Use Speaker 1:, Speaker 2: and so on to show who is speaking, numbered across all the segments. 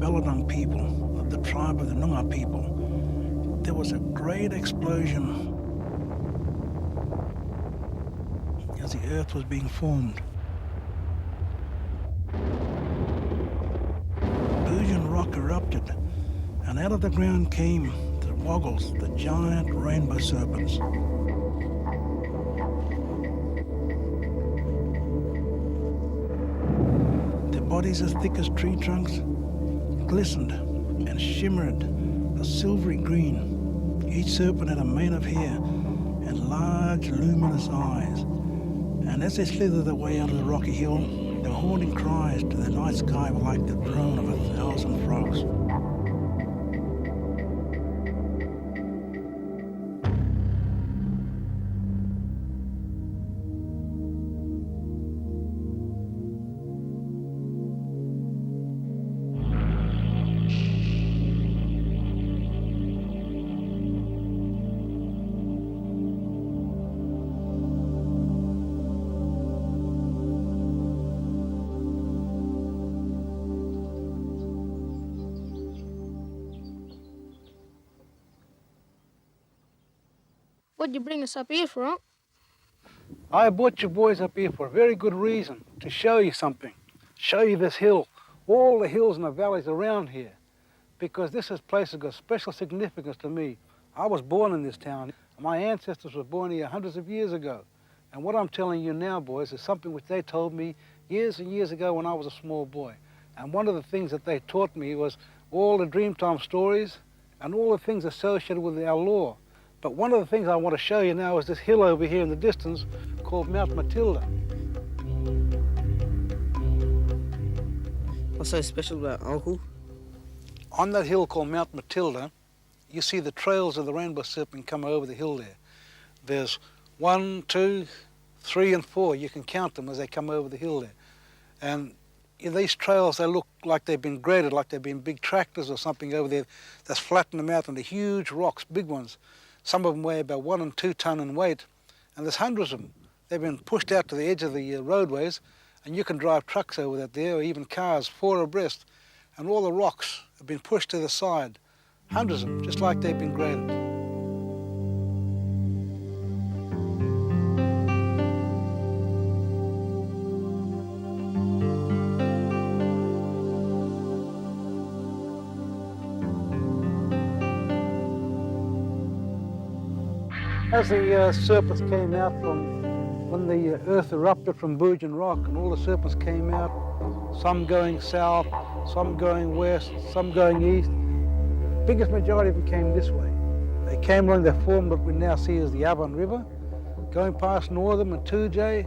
Speaker 1: Belladong people, of the tribe of the Noongar people, there was a great explosion as the earth was being formed. Boojum rock erupted, and out of the ground came the woggles, the giant rainbow serpents. Their bodies as thick as tree trunks glistened and shimmered a silvery green. Each serpent had a mane of hair and large luminous eyes. And as they slithered their way out of the rocky hill, their haunting cries to the night sky were like the drone of 1,000 frogs.
Speaker 2: What'd you bring us up here for?
Speaker 1: I brought you boys up here for a very good reason, to show you something. Show you this hill, all the hills and the valleys around here, because this place has got special significance to me. I was born in this town. My ancestors were born here hundreds of years ago. And what I'm telling you now, boys, is something which they told me years and years ago when I was a small boy. And one of the things that they taught me was all the Dreamtime stories and all the things associated with our lore. But one of the things I want to show you now is this hill over here in the distance called Mount Matilda.
Speaker 3: What's so special about Uncle?
Speaker 1: On that hill called Mount Matilda, you see the trails of the Rainbow Serpent come over the hill there. There's 1, 2, 3, and 4. You can count them as they come over the hill there. And in these trails, they look like they've been graded, like they've been big tractors or something over there that's flattened them out into huge rocks, big ones. Some of them weigh about 1 and 2 ton in weight, and there's hundreds of them. They've been pushed out to the edge of the roadways, and you can drive trucks over that there, or even cars, 4 abreast, and all the rocks have been pushed to the side. Hundreds of them, just like they've been graded. As the serpents came out when the earth erupted from Boojum Rock, and all the serpents came out, some going south, some going west, some going east, the biggest majority of them came this way. They came along the form that we now see as the Avon River, going past Northam and Tujay,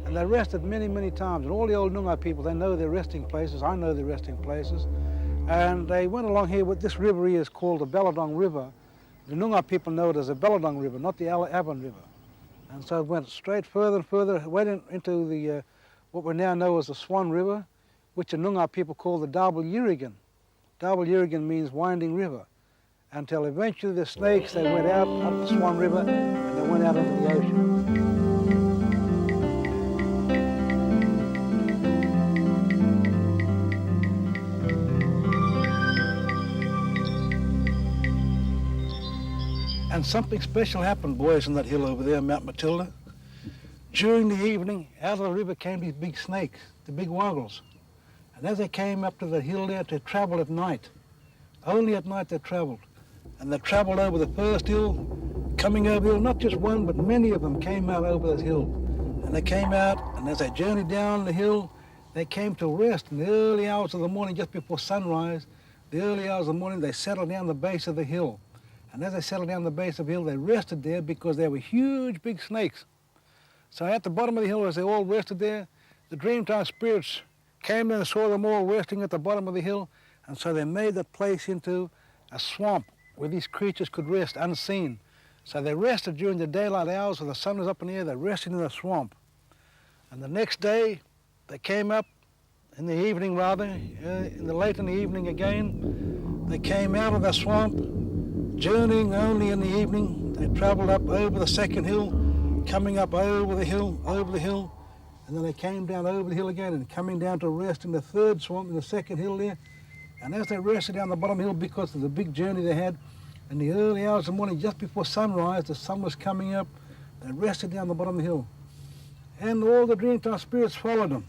Speaker 1: and they rested many, many times. And all the old Noongar people, they know their resting places. I know their resting places. And they went along here with this river here is called the Belladong River. The Noongar people know it as the Belladong River, not the Avon River. And so it went straight further and further, went into the what we now know as the Swan River, which the Noongar people call the Double Yurigan. Double Yurigan means winding river. Until eventually the snakes, they went out up the Swan River and they went out into the ocean. And something special happened, boys, on that hill over there, Mount Matilda. During the evening, out of the river came these big snakes, the big woggles. And as they came up to the hill there, they traveled at night. Only at night they traveled. And they traveled over the first hill, coming over the hill, not just one, but many of them came out over this hill. And they came out, and as they journeyed down the hill, they came to rest in the early hours of the morning, just before sunrise. The early hours of the morning, they settled down the base of the hill. And as they settled down the base of the hill, they rested there because there were huge, big snakes. So at the bottom of the hill, as they all rested there, the Dreamtime spirits came in and saw them all resting at the bottom of the hill, and so they made that place into a swamp where these creatures could rest unseen. So they rested during the daylight hours when the sun was up in the air, they rested in the swamp. And the next day, they came up, in the evening rather, late in the evening again, they came out of the swamp, journeying only in the evening. They traveled up over the second hill, coming up over the hill, and then they came down over the hill again and coming down to rest in the third swamp, in the second hill there, And as they rested down the bottom of the hill because of the big journey they had, in the early hours of the morning, just before sunrise, the sun was coming up, they rested down the bottom of the hill. And all the Dreamtime spirits followed them.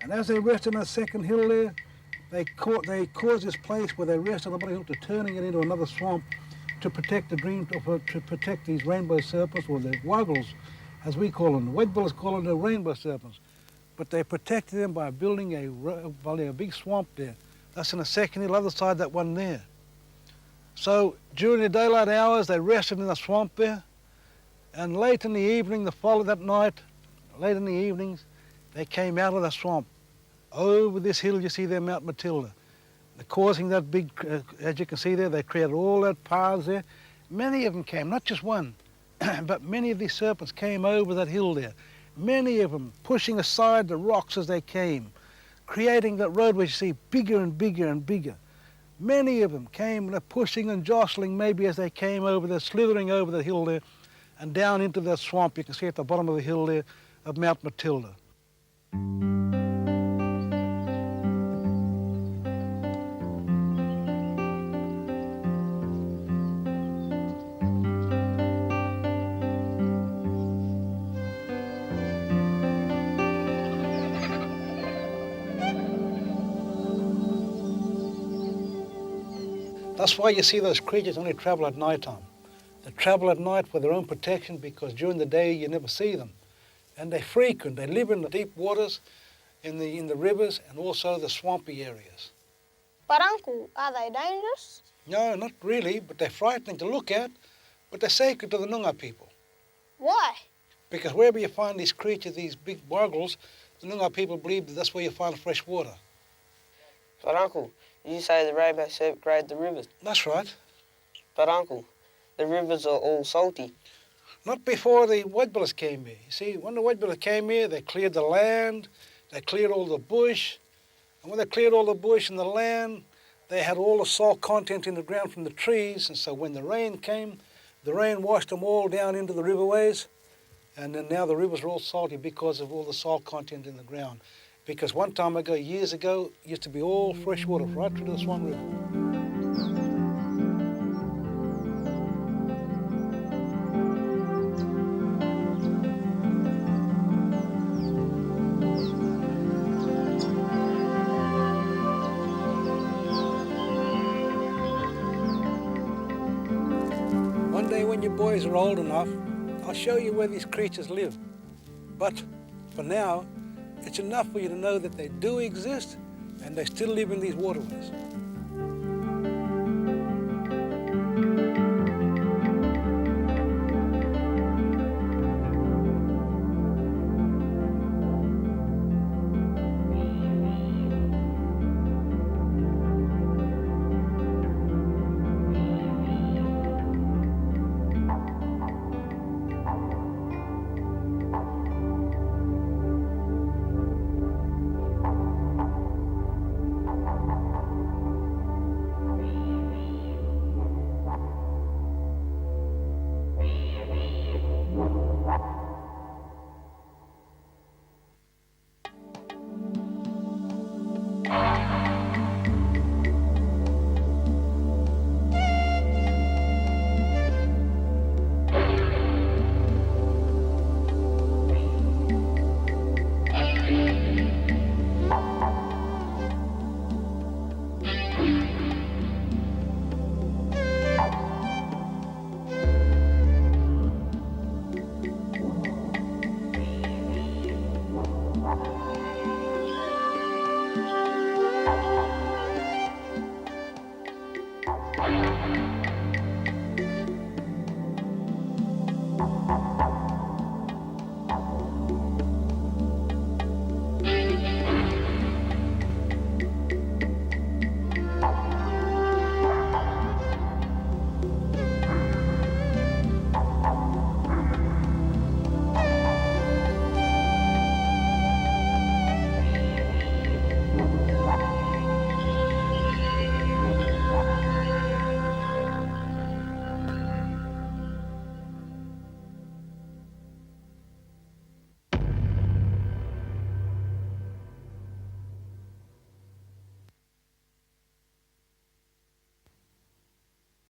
Speaker 1: And as they rested on the second hill there, they caused this place where they rested on the bottom of the hill to turning it into another swamp to protect to protect these rainbow serpents, or the woggles, as we call them. The wedge-billers call them the rainbow serpents. But they protected them by building a big swamp there. That's in the second hill, other side, that one there. So during the daylight hours, they rested in the swamp there. And late in the evening, that night, late in the evenings, they came out of the swamp. Over this hill, you see there, Mount Matilda. They're causing that big, as you can see there, they created all that paths there. Many of them came, not just one, but many of these serpents came over that hill there. Many of them pushing aside the rocks as they came, creating that road which you see bigger and bigger and bigger. Many of them came pushing and jostling maybe as they came over there, slithering over the hill there and down into that swamp you can see at the bottom of the hill there of Mount Matilda. That's why you see those creatures only travel at night time. They travel at night for their own protection because during the day you never see them. And they frequent, they live in the deep waters, in the rivers and also the swampy areas.
Speaker 2: But Uncle, are they dangerous?
Speaker 1: No, not really, but they're frightening to look at, but they're sacred to the Noongar people.
Speaker 2: Why?
Speaker 1: Because wherever you find these creatures, these big woggles, the Noongar people believe that that's where you find fresh water.
Speaker 3: But Uncle, you say the rainbow serpent grade the rivers.
Speaker 1: That's right.
Speaker 3: But Uncle, the rivers are all salty.
Speaker 1: Not before the wedge-billers came here. You see, when the wedge-billers came here, they cleared the land, they cleared all the bush, and when they cleared all the bush and the land, they had all the salt content in the ground from the trees, and so when the rain came, the rain washed them all down into the riverways, and then now the rivers are all salty because of all the salt content in the ground. Because one time ago, years ago, it used to be all fresh water right through to the Swan River. One day when you boys are old enough, I'll show you where these creatures live. But for now, it's enough for you to know that they do exist and they still live in these waterways.